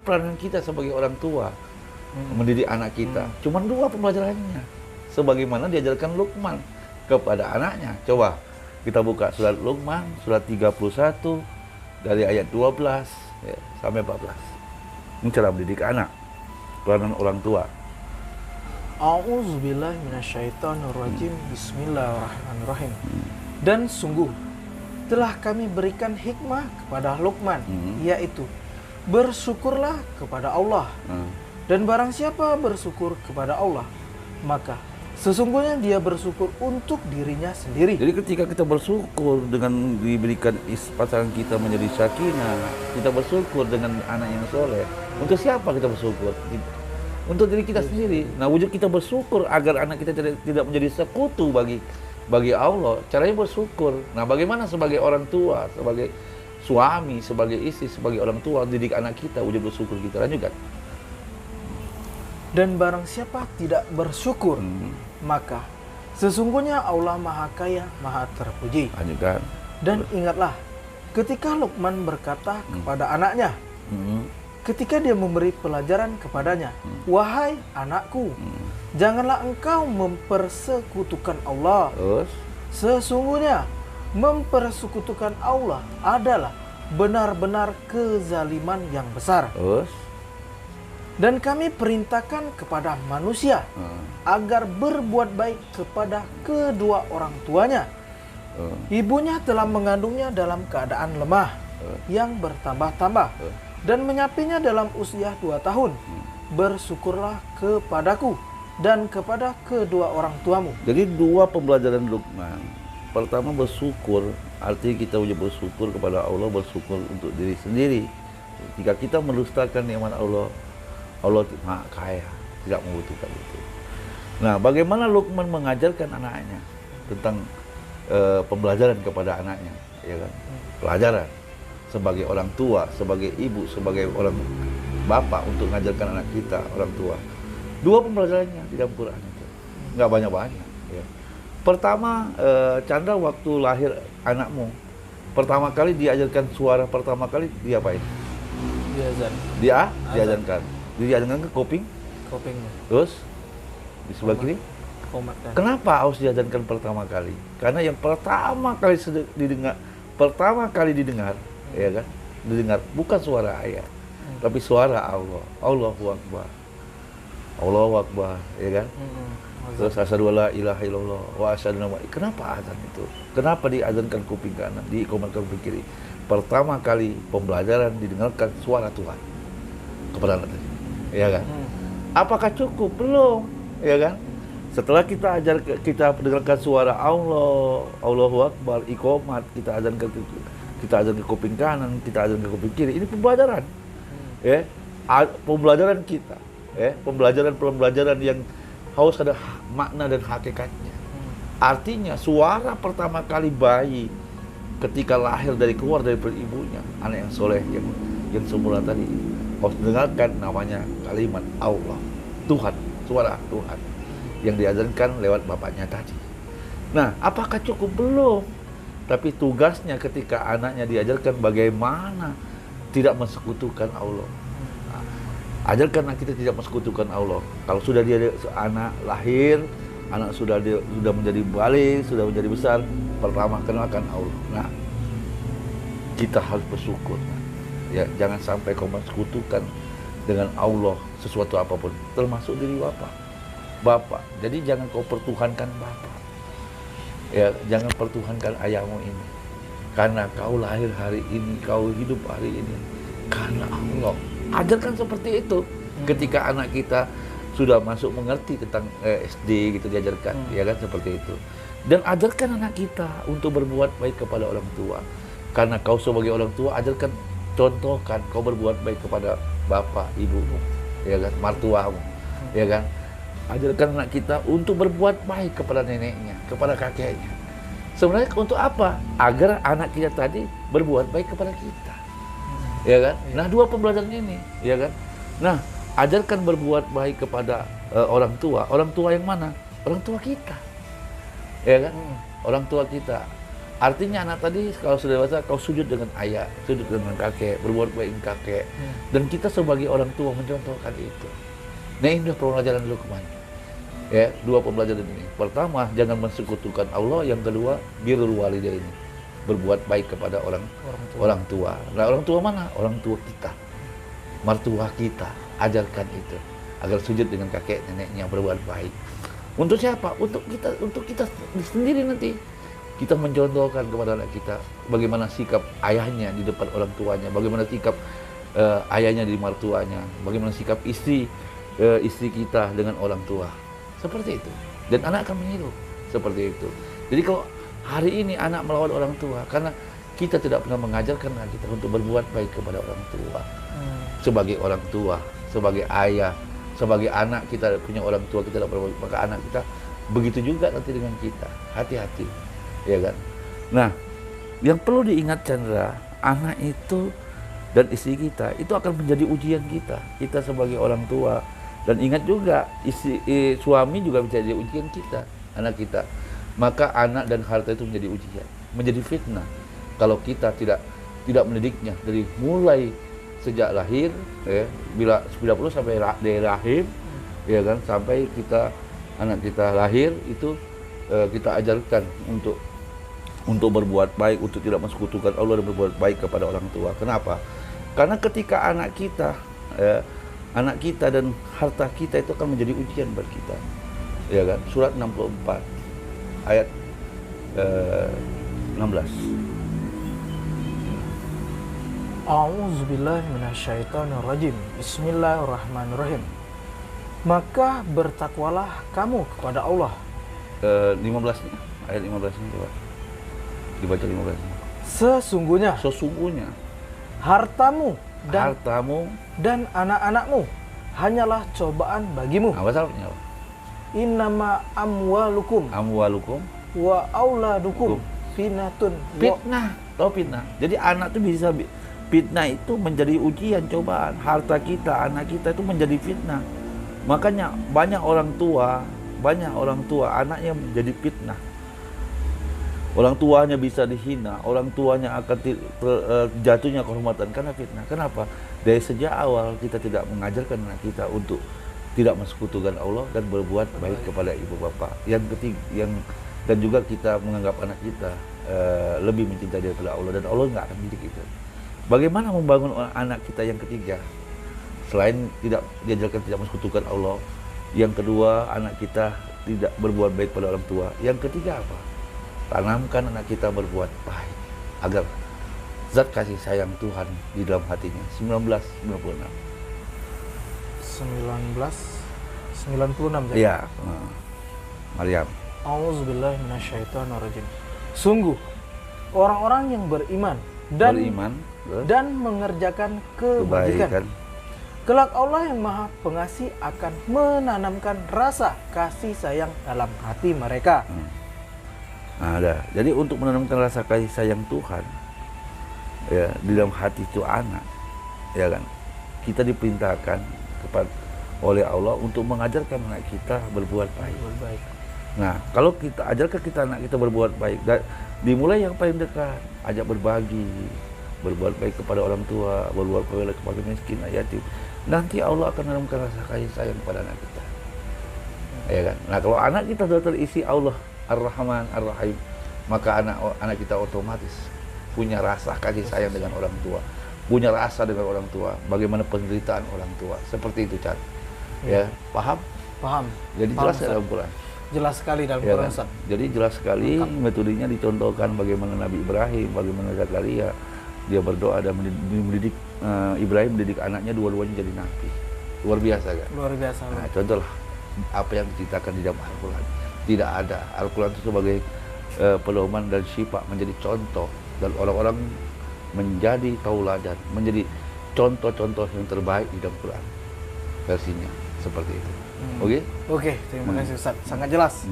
peranan kita sebagai orang tua mendidik anak kita? Cuman 2 pembelajarannya. Sebagaimana diajarkan Luqman kepada anaknya. Coba kita buka surat Luqman, surat 31 dari ayat 12 ya, sampai 14. Ini cara mendidik anak, peranan orang tua. A'udzubillahi minasyaitonirrajim. Bismillahirrahmanirrahim. Dan sungguh telah kami berikan hikmah kepada Luqman, yaitu bersyukurlah kepada Allah. Dan barang siapa bersyukur kepada Allah, maka sesungguhnya dia bersyukur untuk dirinya sendiri. Jadi ketika kita bersyukur dengan diberikan pasangan kita menjadi sakinah, kita bersyukur dengan anak yang soleh. Untuk siapa kita bersyukur? Untuk diri kita sendiri. Nah, wujud kita bersyukur agar anak kita tidak menjadi sekutu bagi Allah. Caranya bersyukur. Nah, bagaimana sebagai orang tua, sebagai suami, sebagai istri, sebagai orang tua didik anak kita wujud bersyukur kita. Lanjutkan. Dan barang siapa tidak bersyukur, maka sesungguhnya Allah Maha Kaya, Maha Terpuji. Lanjutkan. Dan ingatlah ketika Luqman berkata kepada anaknya, ketika dia memberi pelajaran kepadanya, wahai anakku, janganlah engkau mempersekutukan Allah. Sesungguhnya mempersekutukan Allah adalah benar-benar kezaliman yang besar. Dan kami perintahkan kepada manusia agar berbuat baik kepada kedua orang tuanya. Ibunya telah mengandungnya dalam keadaan lemah yang bertambah-tambah dan menyapinya dalam usia 2 tahun. Bersyukurlah kepadaku dan kepada kedua orang tuamu. Jadi 2 pembelajaran Luqman. Pertama bersyukur, artinya kita wajib bersyukur kepada Allah, bersyukur untuk diri sendiri. Jika kita mendustakan nikmat Allah, Allah Maha Kaya, tidak membutuhkan itu. Nah, bagaimana Luqman mengajarkan anaknya tentang pembelajaran kepada anaknya, ya kan? Pelajaran sebagai orang tua, sebagai ibu, sebagai orang bapak untuk mengajarkan anak kita, orang tua. 2 pembelajarannya di dalam Quran itu, nggak banyak-banyak. Ya. Pertama, Chandra waktu lahir anakmu, pertama kali diajarkan suara pertama kali diapain? Diazan. Diajarkan. Diajarkan ke Kupingnya. Terus di sebelah kiri. Komat. Kenapa harus diajarkan pertama kali? Karena yang pertama kali didengar, ya kan? Didengar bukan suara ayah, tapi suara Allah. Allahu Akbar. Allahu Akbar, ya kan? Terus asyhadu alla ilaha illallah wa asyhadu anna Muhammadan. Kenapa azan itu? Kenapa diazankan kuping kanan, diikomatkan kuping kiri? Pertama kali pembelajaran didengarkan suara Tuhan kepada anak tadi, ya kan? Apakah cukup? Belum, ya kan? Setelah kita dengarkan suara Allah, Allahu Akbar, ikomat, kita azan ke kuping kanan, kita azan ke kuping kiri. Ini pembelajaran, ya, pembelajaran kita, ya, pembelajaran yang harus ada makna dan hakikatnya. Artinya suara pertama kali bayi ketika keluar dari perut ibunya, anak yang soleh yang semula tadi harus dengarkan namanya kalimat Allah, Tuhan, suara Tuhan yang diajarkan lewat bapaknya tadi. Nah, apakah cukup? Belum. Tapi tugasnya ketika anaknya diajarkan bagaimana tidak mensekutukan Allah. Nah, ajarkan anak kita tidak mensekutukan Allah. Kalau sudah anak lahir, anak sudah menjadi balik, sudah menjadi besar, pertama kenalkan Allah. Nah, kita harus bersyukur. Ya, jangan sampai kau mensekutukan dengan Allah sesuatu apapun, termasuk diri Bapak. Jadi jangan kau pertuhankan Bapak. Ya, jangan pertuhankan ayahmu ini. Karena kau lahir hari ini, kau hidup hari ini karena Allah. Ajarkan seperti itu. Ketika anak kita sudah masuk mengerti tentang SD gitu diajarkan, ya kan, seperti itu. Dan ajarkan anak kita untuk berbuat baik kepada orang tua. Karena kau sebagai orang tua, ajarkan, contohkan kau berbuat baik kepada bapak, ibumu, ya kan, martuamu, ya kan. Ajarkan anak kita untuk berbuat baik kepada neneknya, kepada kakeknya. Sebenarnya untuk apa? Agar anak kita tadi berbuat baik kepada kita, ya kan. Nah, 2 pembelajaran ini, ya kan. Nah, ajarkan berbuat baik kepada orang tua yang mana? Orang tua kita, ya kan. Orang tua kita. Artinya anak tadi kalau sudah dewasa kau sujud dengan ayah, sujud dengan kakek, berbuat baik dengan kakek. Dan kita sebagai orang tua mencontohkan itu. Nah ini pembelajaran Luqman. Ya, 2 pembelajaran ini. Pertama, jangan mensekutukan Allah. Yang kedua, birrul walidaini. Berbuat baik kepada orang tua. Nah, orang tua mana? Orang tua kita. Mertua kita. Ajarkan itu agar sujud dengan kakek neneknya, berbuat baik. Untuk siapa? Untuk kita sendiri nanti. Kita mencontohkan kepada anak kita bagaimana sikap ayahnya di depan orang tuanya, bagaimana sikap ayahnya di mertuanya, bagaimana sikap istri kita dengan orang tua. Seperti itu. Dan anak akan meniru seperti itu. Jadi kalau hari ini anak melawan orang tua karena kita tidak pernah mengajarkan anak kita untuk berbuat baik kepada orang tua. Sebagai orang tua, sebagai ayah, sebagai anak kita punya orang tua, kita tidak berbuat, maka anak kita begitu juga nanti dengan kita. Hati-hati. Ya kan? Nah, yang perlu diingat Chandra, anak itu dan istri kita itu akan menjadi ujian kita sebagai orang tua. Dan ingat juga suami juga bisa jadi ujian kita, anak kita. Maka anak dan harta itu menjadi ujian, menjadi fitnah kalau kita tidak mendidiknya dari mulai sejak lahir, ya, bila 90 sampai dari rahim, ya kan, sampai anak kita lahir itu kita ajarkan untuk berbuat baik, untuk tidak mensekutukan Allah dan berbuat baik kepada orang tua. Kenapa? Karena ketika anak kita dan harta kita itu akan menjadi ujian bagi kita. Ya kan? Surat 64 ayat 16. A'udzubillahi minasyaitonirrajim. Bismillahirrahmanirrahim. Maka bertakwalah kamu kepada Allah. 15 nih, ayat 15 ini coba. Dibaca 15. Sesungguhnya hartamu dan anak-anakmu hanyalah cobaan bagimu. Apa salahnya? Innama amwalukum wa auladukum fitnatun. Fitnah, tahu fitnah. Jadi anak itu bisa fitnah itu menjadi ujian, cobaan. Harta kita, anak kita itu menjadi fitnah. Makanya banyak orang tua anaknya menjadi fitnah. Orang tuanya bisa dihina, orang tuanya akan jatuhnya kehormatan karena fitnah. Kenapa? Dari sejak awal kita tidak mengajarkan anak kita untuk tidak mensekutukan Allah dan berbuat baik kepada ibu bapa. Yang ketiga, dan juga kita menganggap anak kita lebih mencintai daripada Allah, dan Allah nggak akan didik itu. Bagaimana membangun anak kita yang ketiga? Selain tidak diajarkan tidak mensekutukan Allah, yang kedua anak kita tidak berbuat baik pada orang tua. Yang ketiga apa? Tanamkan anak kita berbuat baik agar zat kasih sayang Tuhan di dalam hatinya. 1996. Iya, Maryam. A'udzubillahi minasyaitonirrajim. Sungguh orang-orang yang beriman dan mengerjakan kebaikan, kelak Allah yang Maha Pengasih akan menanamkan rasa kasih sayang dalam hati mereka. Nah, jadi untuk menanamkan rasa kasih sayang Tuhan ya di dalam hati itu anak, ya kan, kita diperintahkan oleh Allah untuk mengajarkan anak kita berbuat baik. Nah, kalau kita ajarkan anak kita berbuat baik, dimulai yang paling dekat, ajak berbagi, berbuat baik kepada orang tua, berbuat baik kepada miskin, yatim. Nanti Allah akan menanamkan rasa kasih sayang kepada anak kita. Ya kan? Nah, kalau anak kita sudah terisi Allah Ar-Rahman, Ar-Rahim, maka anak kita otomatis punya rasa kasih sayang dengan orang tua, punya rasa dengan orang tua, bagaimana penderitaan orang tua. Seperti itu, Chan. Ya, paham? Paham. Jadi jelas dalam Quran. Jelas sekali dalam Ya Quran. kan? Jadi jelas sekali metodenya dicontohkan bagaimana Nabi Ibrahim, bagaimana Zakaria, dia berdoa dan mendidik Ibrahim mendidik anaknya dua-duanya jadi nabi. Luar biasa kan? Luar biasa. Nah, contohlah apa yang diceritakan di dalam Al-Quran. Tidak ada. Al-Quran itu sebagai pedoman dan syifa, menjadi contoh, dan orang-orang menjadi tauladan, menjadi contoh-contoh yang terbaik di dalam Quran versinya seperti itu. Oke? Oke, terima kasih Ustaz. Sangat jelas.